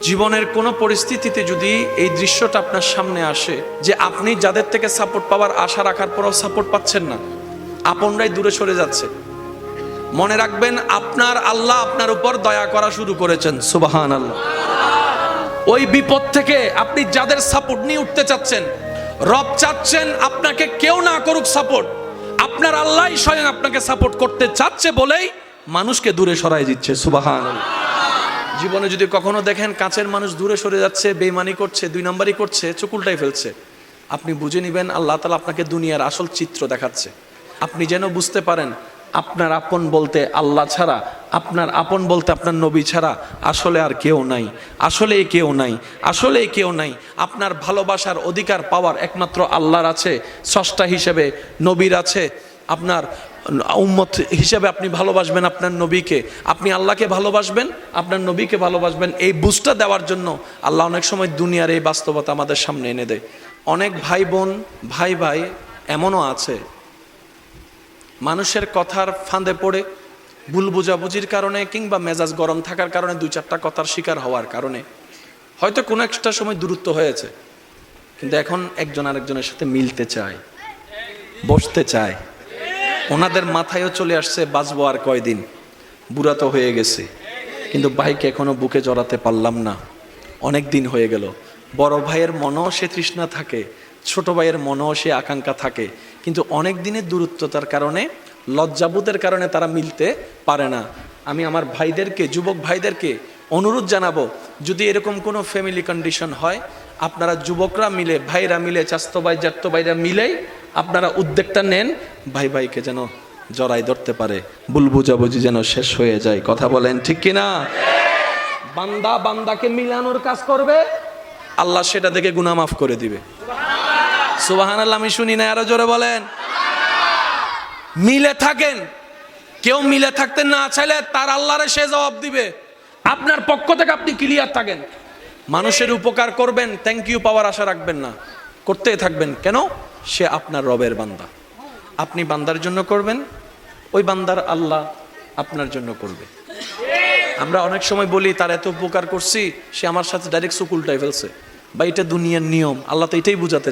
জীবনের কোনো পরিস্থিতিতে যদি এই দৃশ্যটা আপনার সামনে আসে যে আপনি যাদের থেকে সাপোর্ট পাওয়ার আশা রাখার পরও সাপোর্ট পাচ্ছেন না, আপনরাই দূরে সরে যাচ্ছে, মনে রাখবেন আপনার আল্লাহ আপনার উপর দয়া করা শুরু করেছেন। সুবহানাল্লাহ। ওই বিপদ থেকে আপনি যাদের সাপোর্ট নিয়ে উঠতে চাচ্ছেন, রব চাচ্ছেন আপনাকে কেউ না করুক সাপোর্ট, আপনার আল্লাহই স্বয়ং আপনাকে সাপোর্ট করতে চাচ্ছে বলেই মানুষকে দূরে সরাই দিচ্ছে। সুবহানাল্লাহ। জীবনে যদি কখনো দেখেন কাছের মানুষ দূরে সরে যাচ্ছে, বেঈমানি করছে, দুই নম্বরই করছে, চোখ উল্টাই ফেলছে, আপনি বুঝে নেবেন আল্লাহ তাআলা আপনাকে দুনিয়ার আসল চিত্র দেখাচ্ছে। আপনি যেন বুঝতে পারেন আপনার আপন বলতে আল্লাহ ছাড়া, আপনার আপন বলতে আপনার নবী ছাড়া আসলে আর কেউ নাই, আসলে কেউ নাই, আসলে কেউ নাই। আপনার ভালোবাসার অধিকার পাওয়ার একমাত্র আল্লাহর আছে, স্রষ্টা হিসেবে নবীর আছে। আপনার উম্মত হিসেবে আপনি ভালোবাসবেন আপনার নবীকে, আপনি আল্লাহকে ভালোবাসবেন, আপনার নবীকে ভালোবাসবেন। এই বুঝটা দেওয়ার জন্য আল্লাহ অনেক সময় দুনিয়ার এই বাস্তবতা আমাদের সামনে এনে দেয়। অনেক ভাই বোন, ভাই ভাই এমনও আছে মানুষের কথার ফাঁদে পড়ে, ভুল বোঝাবুঝির কারণে কিংবা মেজাজ গরম থাকার কারণে, দুই চারটা কথার শিকার হওয়ার কারণে হয়তো কোনো একটা সময় দূরত্ব হয়েছে, কিন্তু এখন একজন আরেকজনের সাথে মিলতে চায়, বসতে চায়। ওনাদের মাথায়ও চলে আসছে বাঁচবো আর কয়দিন, বুড়া তো হয়ে গেছে, কিন্তু ভাইকে এখনো বুকে জড়াতে পারলাম না, অনেক দিন হয়ে গেল। বড় ভাইয়ের মনেও সে তৃষ্ণা থাকে, ছোট ভাইয়ের মনেও সে আকাঙ্ক্ষা থাকে, কিন্তু অনেক দিনের দূরত্বতার কারণে, লজ্জাবোধের কারণে তারা মিলতে পারে না। আমি আমার ভাইদেরকে, যুবক ভাইদেরকে অনুরোধ জানাবো, যদি এরকম কোনো ফ্যামিলি কন্ডিশন হয়, আপনারা যুবকরা মিলে, ভাইরা মিলে, চাস্তো ভাই জ্যাঠতো ভাইরা মিলেই আপনারা উদ্যোগটা নেন, ভাই ভাইকে যেন জড়াই ধরতে পারে, ভুল বুঝাবুঝি যেন শেষ হয়ে যায়। কথা বলেন ঠিক কিনা? বান্দা বান্দাকে মিলানোর কাজ করবে, আল্লাহ সেটা দেখে গুনাহ মাফ করে দিবে। সুবহানাল্লাহ। আমি শুনি না, আরো জোরে বলেন। মিলে থাকেন, কেউ মিলে থাকতে না চাইলে তার আল্লাহরে সে জবাব দিবে। আপনার পক্ষ থেকে আপনি ক্লিয়ার থাকেন, মানুষের উপকার করবেন, থ্যাংক ইউ পাওয়ার আশা রাখবেন না, করতেই থাকবেন। কেন? সে আপনার রবের বান্দা, আপনি বান্দার জন্য করবেন, ওই বান্দার আল্লাহ আপনার জন্য করবে। আমরা অনেক সময় বলি তার এত উপকার করছি, সে আমার সাথে ডাইরেক্ট চোখ উল্টাই ফেলছে, বা এটা দুনিয়ার নিয়ম। আল্লাহ তো এটাই বুঝাতে